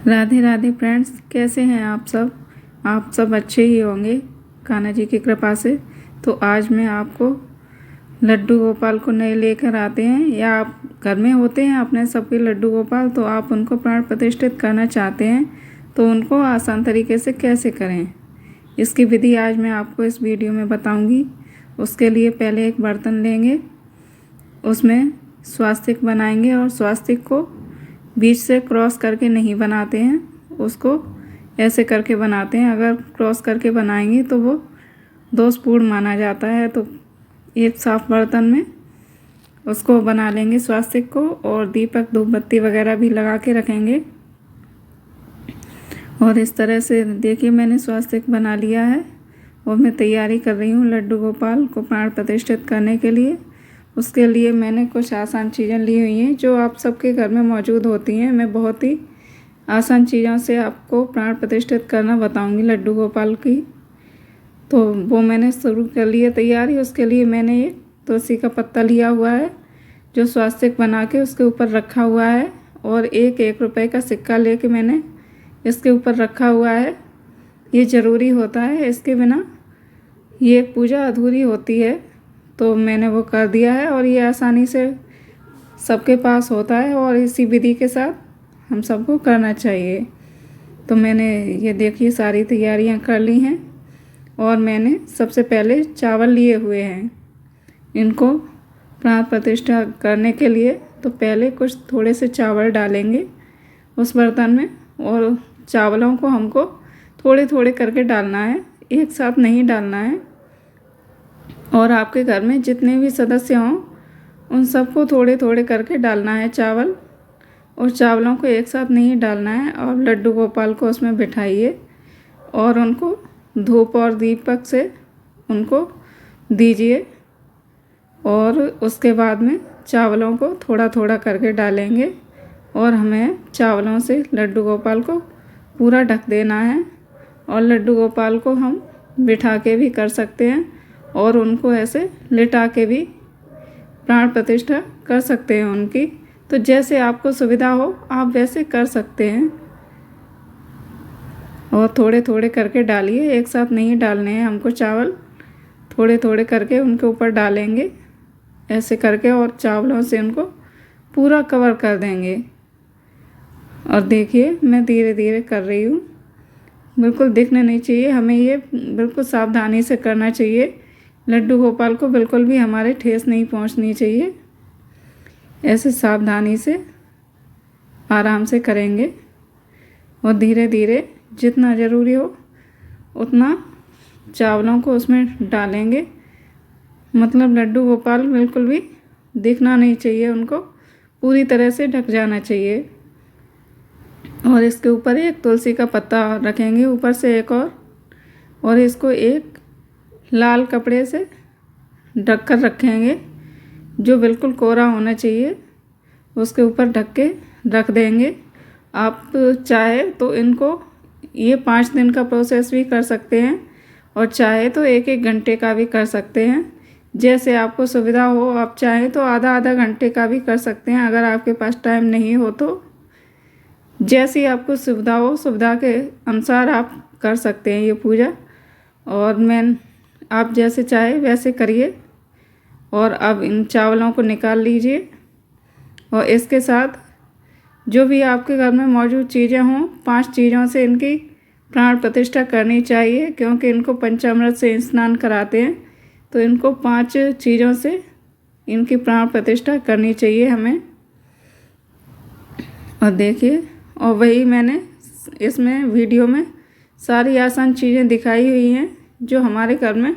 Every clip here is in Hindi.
राधे राधे फ्रेंड्स, कैसे हैं आप सब। आप सब अच्छे ही होंगे कान्हा जी की कृपा से। तो आज मैं आपको लड्डू गोपाल को नए लेकर आते हैं, या आप घर में होते हैं अपने सबके लड्डू गोपाल, तो आप उनको प्राण प्रतिष्ठित करना चाहते हैं तो उनको आसान तरीके से कैसे करें, इसकी विधि आज मैं आपको इस वीडियो में बताऊंगी। उसके लिए पहले एक बर्तन लेंगे, उसमें स्वास्तिक बनाएंगे और स्वास्तिक को बीच से क्रॉस करके नहीं बनाते हैं, उसको ऐसे करके बनाते हैं। अगर क्रॉस करके बनाएंगे तो वो दोषपूर्ण माना जाता है। तो एक साफ बर्तन में उसको बना लेंगे स्वास्तिक को, और दीपक धूप बत्ती वगैरह भी लगा के रखेंगे। और इस तरह से देखिए मैंने स्वास्तिक बना लिया है और मैं तैयारी कर रही हूँ लड्डू गोपाल को प्राण प्रतिष्ठित करने के लिए। उसके लिए मैंने कुछ आसान चीज़ें ली हुई हैं जो आप सबके घर में मौजूद होती हैं। मैं बहुत ही आसान चीज़ों से आपको प्राण प्रतिष्ठित करना बताऊंगी लड्डू गोपाल की। तो वो मैंने शुरू कर ली है तैयारी। उसके लिए मैंने एक तुलसी का पत्ता लिया हुआ है जो स्वास्तिक बना के उसके ऊपर रखा हुआ है, और एक रुपए का सिक्का लेके मैंने इसके ऊपर रखा हुआ है। ये ज़रूरी होता है, इसके बिना ये पूजा अधूरी होती है। तो मैंने वो कर दिया है और ये आसानी से सबके पास होता है, और इसी विधि के साथ हम सबको करना चाहिए। तो मैंने ये देखिए सारी तैयारियां कर ली हैं, और मैंने सबसे पहले चावल लिए हुए हैं इनको प्राण प्रतिष्ठा करने के लिए। तो पहले कुछ थोड़े से चावल डालेंगे उस बर्तन में, और चावलों को हमको थोड़े थोड़े करके डालना है, एक साथ नहीं डालना है। और आपके घर में जितने भी सदस्य हों उन सबको थोड़े थोड़े करके डालना है चावल, और चावलों को एक साथ नहीं डालना है। और लड्डू गोपाल को उसमें बिठाइए और उनको धूप और दीपक से उनको दीजिए। और उसके बाद में चावलों को थोड़ा थोड़ा करके डालेंगे, और हमें चावलों से लड्डू गोपाल को पूरा ढक देना है। और लड्डू गोपाल को हम बिठा के भी कर सकते हैं, और उनको ऐसे लिटा के भी प्राण प्रतिष्ठा कर सकते हैं उनकी। तो जैसे आपको सुविधा हो आप वैसे कर सकते हैं। और थोड़े थोड़े करके डालिए, एक साथ नहीं डालने हैं हमको चावल, थोड़े थोड़े करके उनके ऊपर डालेंगे ऐसे करके, और चावलों से उनको पूरा कवर कर देंगे। और देखिए मैं धीरे धीरे कर रही हूँ, बिल्कुल दिखने नहीं चाहिए हमें, ये बिल्कुल सावधानी से करना चाहिए। लड्डू गोपाल को बिल्कुल भी हमारे ठेस नहीं पहुंचनी चाहिए। ऐसे सावधानी से आराम से करेंगे, और धीरे धीरे जितना ज़रूरी हो उतना चावलों को उसमें डालेंगे। मतलब लड्डू गोपाल बिल्कुल भी दिखना नहीं चाहिए, उनको पूरी तरह से ढक जाना चाहिए। और इसके ऊपर एक तुलसी का पत्ता रखेंगे, ऊपर से एक और इसको एक लाल कपड़े से ढक कर रखेंगे जो बिल्कुल कोरा होना चाहिए, उसके ऊपर ढक के रख देंगे। आप चाहे तो इनको ये 5 दिन का प्रोसेस भी कर सकते हैं, और चाहे तो 1-1 घंटे का भी कर सकते हैं, जैसे आपको सुविधा हो। आप चाहे तो आधा घंटे का भी कर सकते हैं अगर आपके पास टाइम नहीं हो तो। जैसी आपको सुविधा हो, सुविधा के अनुसार आप कर सकते हैं ये पूजा। और आप जैसे चाहे वैसे करिए। और अब इन चावलों को निकाल लीजिए, और इसके साथ जो भी आपके घर में मौजूद चीज़ें हों, 5 चीज़ों से इनकी प्राण प्रतिष्ठा करनी चाहिए, क्योंकि इनको पंचामृत से स्नान कराते हैं। तो इनको 5 चीज़ों से इनकी प्राण प्रतिष्ठा करनी चाहिए हमें। और देखिए, और वही मैंने इसमें वीडियो में सारी आसान चीज़ें दिखाई हुई हैं जो हमारे घर में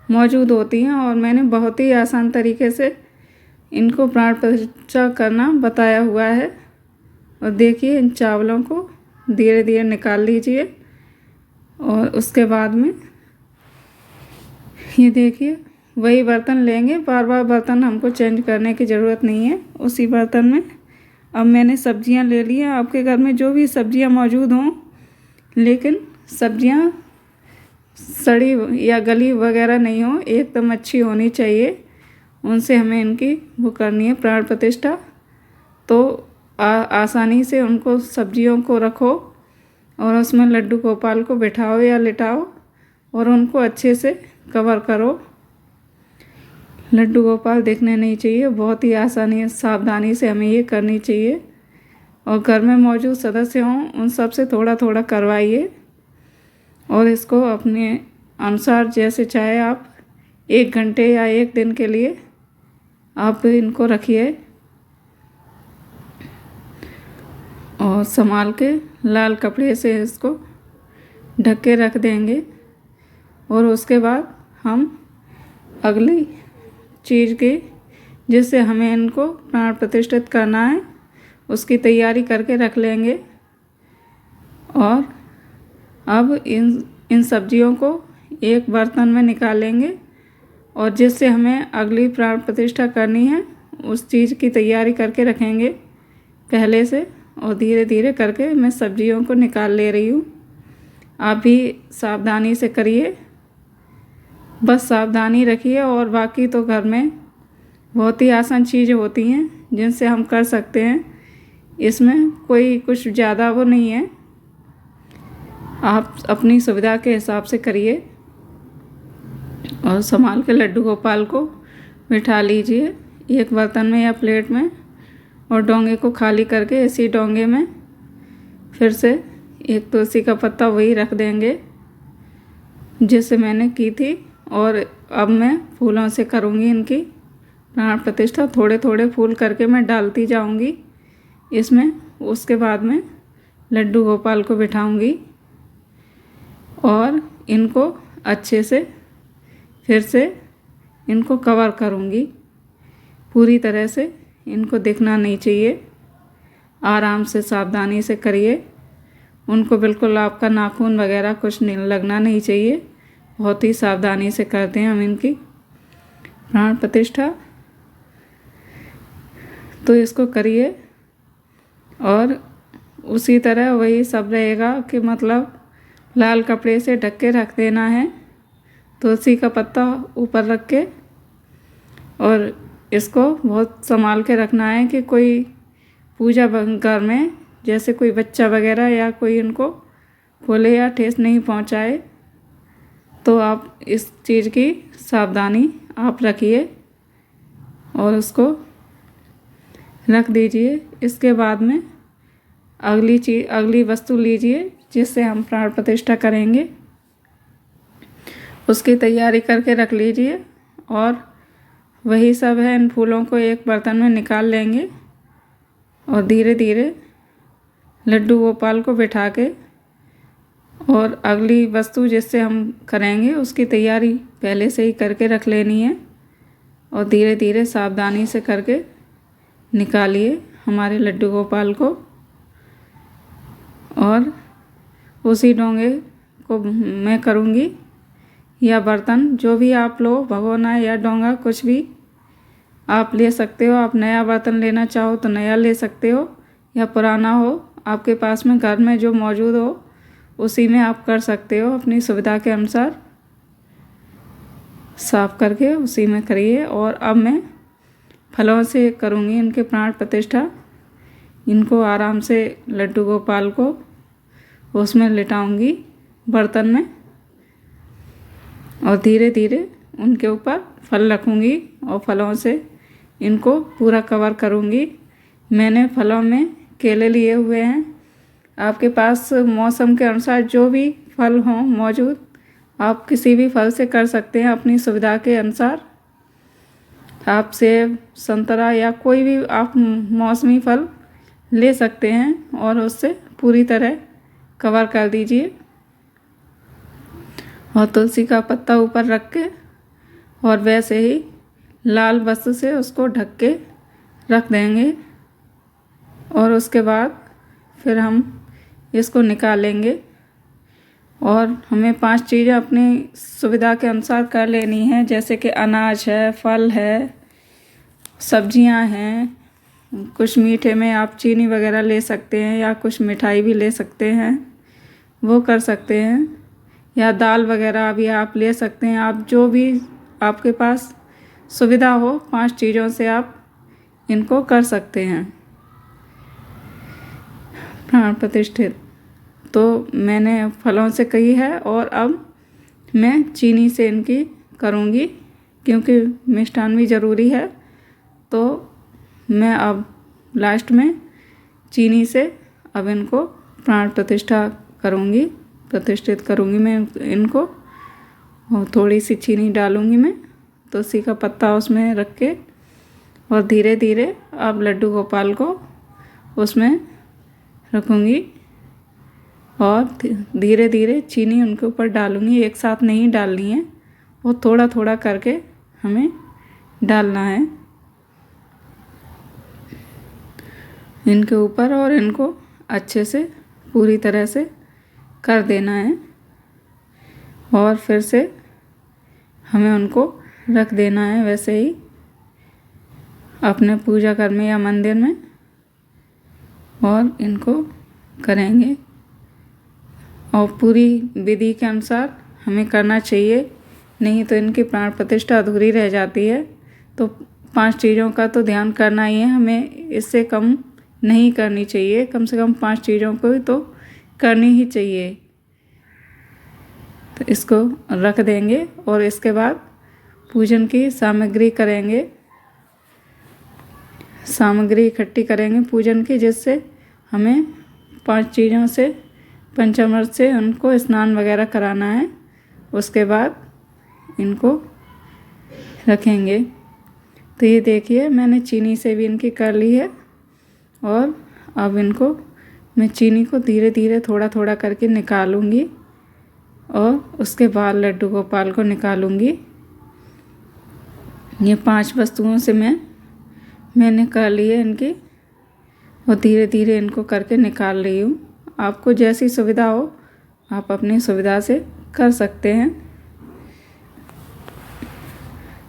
मौजूद होती हैं, और मैंने बहुत ही आसान तरीके से इनको प्राण प्रतिष्ठा करना बताया हुआ है। और देखिए इन चावलों को धीरे धीरे निकाल लीजिए, और उसके बाद में ये देखिए वही बर्तन लेंगे, बार बार बर्तन हमको चेंज करने की ज़रूरत नहीं है। उसी बर्तन में अब मैंने सब्जियां ले ली हैं। आपके घर में जो भी सब्जियां मौजूद हों, लेकिन सब्जियां सड़ी या गली वगैरह नहीं हो, एकदम अच्छी होनी चाहिए, उनसे हमें इनकी वो करनी है प्राण प्रतिष्ठा। तो आसानी से उनको सब्जियों को रखो और उसमें लड्डू गोपाल को बिठाओ या लिटाओ और उनको अच्छे से कवर करो। लड्डू गोपाल दिखने नहीं चाहिए, बहुत ही आसानी सावधानी से हमें ये करनी चाहिए। और घर में मौजूद सदस्य हों उन सब से थोड़ा थोड़ा करवाइए और इसको अपने अनुसार जैसे चाहे आप 1 घंटे या 1 दिन के लिए आप इनको रखिए और संभाल के लाल कपड़े से इसको ढक के रख देंगे। और उसके बाद हम अगली चीज़ की जिससे हमें इनको प्राण प्रतिष्ठित करना है उसकी तैयारी करके रख लेंगे। और अब इन सब्जियों को एक बर्तन में निकालेंगे और जिससे हमें अगली प्राण प्रतिष्ठा करनी है उस चीज़ की तैयारी करके रखेंगे पहले से। और धीरे धीरे करके मैं सब्जियों को निकाल ले रही हूँ। आप भी सावधानी से करिए, बस सावधानी रखिए। और बाकी तो घर में बहुत ही आसान चीज़ें होती हैं जिनसे हम कर सकते हैं, इसमें कोई कुछ ज़्यादा वो नहीं है। आप अपनी सुविधा के हिसाब से करिए और संभाल के लड्डू गोपाल को बिठा लीजिए एक बर्तन में या प्लेट में। और डोंगे को खाली करके इसी डोंगे में फिर से एक तुलसी का पत्ता वही रख देंगे जिससे मैंने की थी। और अब मैं फूलों से करूँगी इनकी प्राण प्रतिष्ठा। थोड़े थोड़े फूल करके मैं डालती जाऊँगी इसमें। उसके बाद में लड्डू गोपाल को बिठाऊँगी और इनको अच्छे से फिर से इनको कवर करूँगी। पूरी तरह से इनको दिखना नहीं चाहिए, आराम से सावधानी से करिए। उनको बिल्कुल आपका नाखून वगैरह कुछ नहीं लगना नहीं चाहिए। बहुत ही सावधानी से करते हैं हम इनकी प्राण प्रतिष्ठा। तो इसको करिए और उसी तरह वही सब रहेगा कि मतलब लाल कपड़े से ढक के रख देना है, तुलसी का पत्ता ऊपर रख के। और इसको बहुत संभाल के रखना है कि कोई पूजा घर में जैसे कोई बच्चा वगैरह या कोई इनको खोले या ठेस नहीं पहुंचाए। तो आप इस चीज़ की सावधानी आप रखिए और उसको रख दीजिए। इसके बाद में अगली वस्तु लीजिए जिससे हम प्राण प्रतिष्ठा करेंगे, उसकी तैयारी करके रख लीजिए। और वही सब है, इन फूलों को एक बर्तन में निकाल लेंगे और धीरे धीरे लड्डू गोपाल को बिठा के और अगली वस्तु जिससे हम करेंगे उसकी तैयारी पहले से ही करके रख लेनी है। और धीरे धीरे सावधानी से करके निकालिए हमारे लड्डू गोपाल को। और उसी डोंगे को मैं करूँगी या बर्तन जो भी आप लो, भगोना या डोंगा कुछ भी आप ले सकते हो। आप नया बर्तन लेना चाहो तो नया ले सकते हो या पुराना हो आपके पास में घर में जो मौजूद हो उसी में आप कर सकते हो। अपनी सुविधा के अनुसार साफ करके उसी में करिए। और अब मैं फलों से करूँगी इनके प्राण प्रतिष्ठा। इनको आराम से लड्डू गोपाल को उसमें लिटाऊंगी बर्तन में और धीरे धीरे उनके ऊपर फल रखूँगी और फलों से इनको पूरा कवर करूँगी। मैंने फलों में केले लिए हुए हैं। आपके पास मौसम के अनुसार जो भी फल हों मौजूद, आप किसी भी फल से कर सकते हैं अपनी सुविधा के अनुसार। आप सेब, संतरा या कोई भी आप मौसमी फल ले सकते हैं और उससे पूरी तरह कवर कर दीजिए। और तुलसी का पत्ता ऊपर रख के और वैसे ही लाल वस्त्र से उसको ढक के रख देंगे। और उसके बाद फिर हम इसको निकालेंगे और हमें 5 चीज़ें अपनी सुविधा के अनुसार कर लेनी है, जैसे कि अनाज है, फल है, सब्जियां हैं, कुछ मीठे में आप चीनी वगैरह ले सकते हैं या कुछ मिठाई भी ले सकते हैं, वो कर सकते हैं। या दाल वगैरह भी आप ले सकते हैं। आप जो भी आपके पास सुविधा हो 5 चीज़ों से आप इनको कर सकते हैं प्राण प्रतिष्ठित। तो मैंने फलों से की है और अब मैं चीनी से इनकी करूँगी, क्योंकि मिष्ठान भी ज़रूरी है। तो मैं अब लास्ट में चीनी से अब इनको प्राण प्रतिष्ठित करूँगी मैं इनको। और थोड़ी सी चीनी डालूँगी मैं, तुलसी का पत्ता उसमें रख के, और धीरे धीरे अब लड्डू गोपाल को उसमें रखूँगी और धीरे धीरे चीनी उनके ऊपर डालूँगी। एक साथ नहीं डालनी है, और थोड़ा थोड़ा करके हमें डालना है इनके ऊपर, और इनको अच्छे से पूरी तरह से कर देना है। और फिर से हमें उनको रख देना है वैसे ही अपने पूजा घर में या मंदिर में, और इनको करेंगे। और पूरी विधि के अनुसार हमें करना चाहिए, नहीं तो इनकी प्राण प्रतिष्ठा अधूरी रह जाती है। तो 5 चीज़ों का तो ध्यान करना ही है, हमें इससे कम नहीं करनी चाहिए। कम से कम 5 चीज़ों को तो करनी ही चाहिए। तो इसको रख देंगे और इसके बाद पूजन की सामग्री करेंगे, सामग्री इकट्ठी करेंगे पूजन की, जिससे हमें 5 चीज़ों से पंचामृत से उनको स्नान वगैरह कराना है। उसके बाद इनको रखेंगे। तो ये देखिए मैंने चीनी से भी इनकी कर ली है, और अब इनको मैं चीनी को धीरे धीरे थोड़ा थोड़ा करके निकालूंगी, और उसके बाद लड्डू गोपाल को निकालूंगी। ये 5 वस्तुओं से मैंने कर ली है इनकी, और धीरे धीरे इनको करके निकाल रही हूँ। आपको जैसी सुविधा हो आप अपनी सुविधा से कर सकते हैं।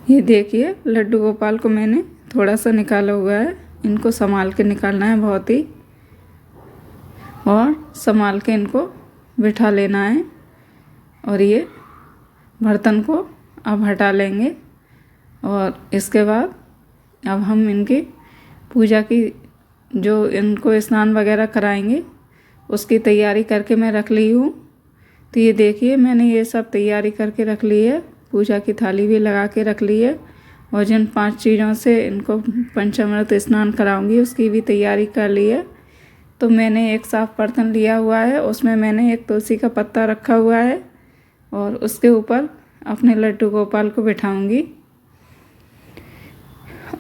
ये देखिए लड्डू गोपाल को मैंने थोड़ा सा निकाला हुआ है, इनको संभाल के निकालना है बहुत ही, और संभाल के इनको बिठा लेना है। और ये बर्तन को अब हटा लेंगे, और इसके बाद अब हम इनकी पूजा की जो इनको स्नान वगैरह कराएंगे उसकी तैयारी करके मैं रख ली हूँ। तो ये देखिए मैंने ये सब तैयारी करके रख ली है, पूजा की थाली भी लगा के रख ली है, और जिन 5 चीज़ों से इनको पंचामृत स्नान कराऊंगी उसकी भी तैयारी कर ली है। तो मैंने एक साफ बर्तन लिया हुआ है, उसमें मैंने एक तुलसी का पत्ता रखा हुआ है, और उसके ऊपर अपने लड्डू गोपाल को बिठाऊंगी।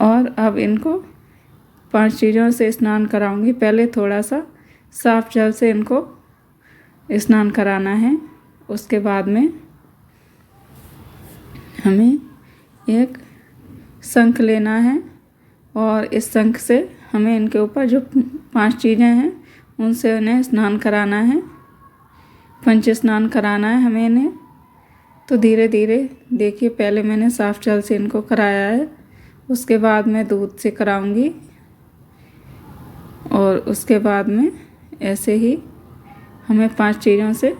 और अब इनको 5 चीज़ों से स्नान कराऊंगी। पहले थोड़ा सा साफ जल से इनको स्नान कराना है। उसके बाद में हमें एक शंख लेना है, और इस शंख से हमें इनके ऊपर जो 5 चीज़ें हैं उनसे उन्हें स्नान कराना है, पंच स्नान कराना है हमें इन्हें। तो धीरे धीरे देखिए पहले मैंने साफ जल से इनको कराया है, उसके बाद मैं दूध से कराऊंगी, और उसके बाद में ऐसे ही हमें 5 चीज़ों से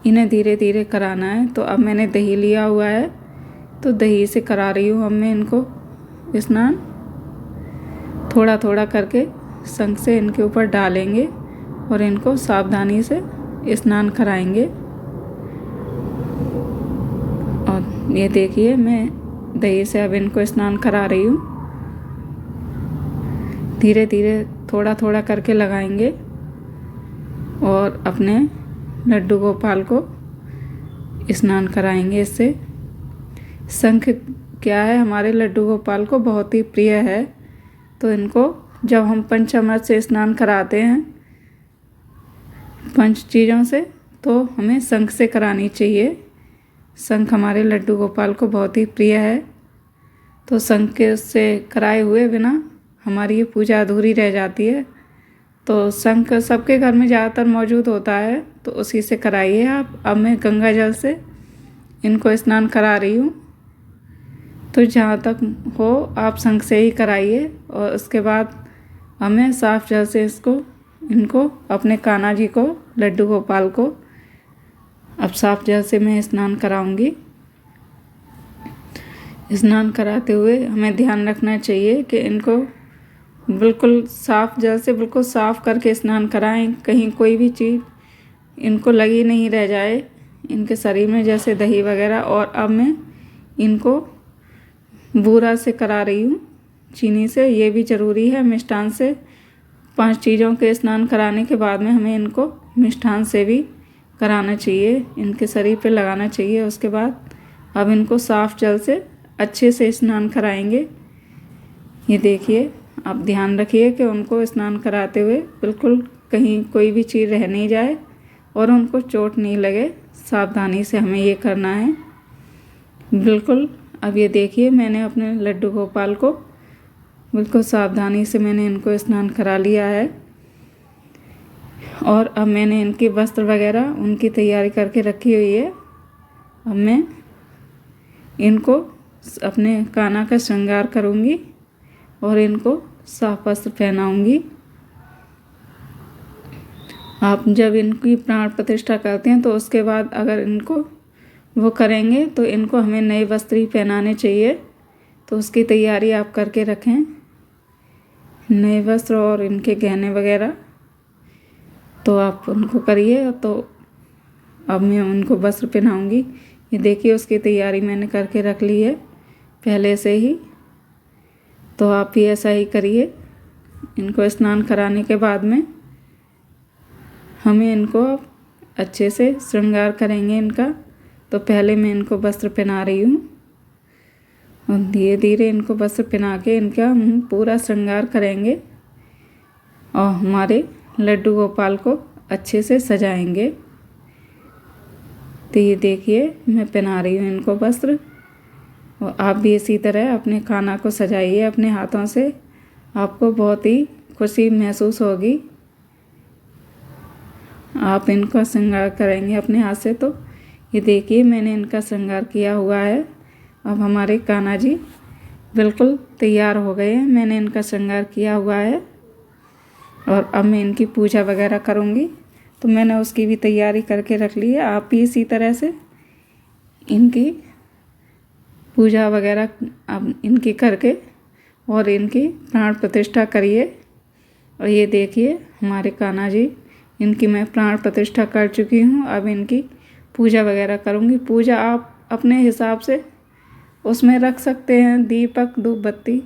इन्हें धीरे धीरे कराना है। तो अब मैंने दही लिया हुआ है, तो दही से करा रही हूँ अब मैं इनको स्नान। थोड़ा थोड़ा करके शंख से इनके ऊपर डालेंगे और इनको सावधानी से स्नान कराएंगे। और ये देखिए मैं दही से अब इनको स्नान करा रही हूँ। धीरे धीरे थोड़ा थोड़ा करके लगाएंगे, और अपने लड्डू गोपाल को स्नान कराएंगे इससे। शंख क्या है, हमारे लड्डू गोपाल को बहुत ही प्रिय है। तो इनको जब हम पंचामृत से स्नान कराते हैं 5 चीज़ों से, तो हमें शंख से करानी चाहिए। शंख हमारे लड्डू गोपाल को बहुत ही प्रिय है। तो शंख से कराए हुए बिना हमारी ये पूजा अधूरी रह जाती है। तो शंख सबके घर में ज़्यादातर मौजूद होता है, तो उसी से कराइए आप। अब मैं गंगा जल से इनको स्नान करा रही हूँ। तो जहाँ तक हो आप शंख से ही कराइए, और उसके बाद हमें साफ जल से इनको अपने कान्हा जी को, लड्डू गोपाल को अब साफ जल से मैं स्नान कराऊंगी। स्नान कराते हुए हमें ध्यान रखना चाहिए कि इनको बिल्कुल साफ जल से बिल्कुल साफ करके स्नान कराएं। कहीं कोई भी चीज़ इनको लगी नहीं रह जाए इनके शरीर में जैसे दही वगैरह। और अब मैं इनको बूरा से करा रही हूँ, चीनी से। ये भी ज़रूरी है मिष्ठान से। 5 चीज़ों के स्नान कराने के बाद में हमें इनको मिष्ठान से भी कराना चाहिए, इनके शरीर पे लगाना चाहिए। उसके बाद अब इनको साफ़ जल से अच्छे से स्नान कराएंगे। ये देखिए, आप ध्यान रखिए कि उनको स्नान कराते हुए बिल्कुल कहीं कोई भी चीज़ रह नहीं जाए और उनको चोट नहीं लगे। सावधानी से हमें ये करना है बिल्कुल। अब ये देखिए, मैंने अपने लड्डू गोपाल को बिल्कुल सावधानी से मैंने इनको स्नान करा लिया है। और अब मैंने इनके वस्त्र वगैरह उनकी तैयारी करके रखी हुई है। अब मैं इनको अपने काना का श्रृंगार करूँगी और इनको साफ वस्त्र पहनाऊँगी। आप जब इनकी प्राण प्रतिष्ठा करते हैं तो उसके बाद अगर इनको वो करेंगे तो इनको हमें नए वस्त्र ही पहनाने चाहिए। तो उसकी तैयारी आप करके रखें, नए वस्त्र और इनके गहने वगैरह तो आप उनको करिए। तो अब मैं उनको वस्त्र पहनाऊँगी। ये देखिए, उसकी तैयारी मैंने करके रख ली है पहले से ही। तो आप भी ऐसा ही करिए। इनको स्नान कराने के बाद में हमें इनको अच्छे से श्रृंगार करेंगे इनका। तो पहले मैं इनको वस्त्र पहना रही हूँ और धीरे धीरे इनको वस्त्र पहना के इनका हम पूरा श्रृंगार करेंगे और हमारे लड्डू गोपाल को अच्छे से सजाएंगे। तो ये देखिए, मैं पहना रही हूँ इनको वस्त्र। और आप भी इसी तरह अपने काना को सजाइए अपने हाथों से। आपको बहुत ही खुशी महसूस होगी। आप इनका श्रृंगार करेंगे अपने हाथ से। तो ये देखिए, मैंने इनका श्रृंगार किया हुआ है। अब हमारे कान्हा जी बिल्कुल तैयार हो गए हैं। मैंने इनका श्रृंगार किया हुआ है और अब मैं इनकी पूजा वगैरह करूँगी। तो मैंने उसकी भी तैयारी करके रख ली है। आप भी इसी तरह से इनकी पूजा वगैरह अब इनकी करके और इनकी प्राण प्रतिष्ठा करिए। और ये देखिए, हमारे कान्हा जी, इनकी मैं प्राण प्रतिष्ठा कर चुकी हूँ। अब इनकी पूजा वगैरह करूँगी। पूजा आप अपने हिसाब से उसमें रख सकते हैं, दीपक धूप बत्ती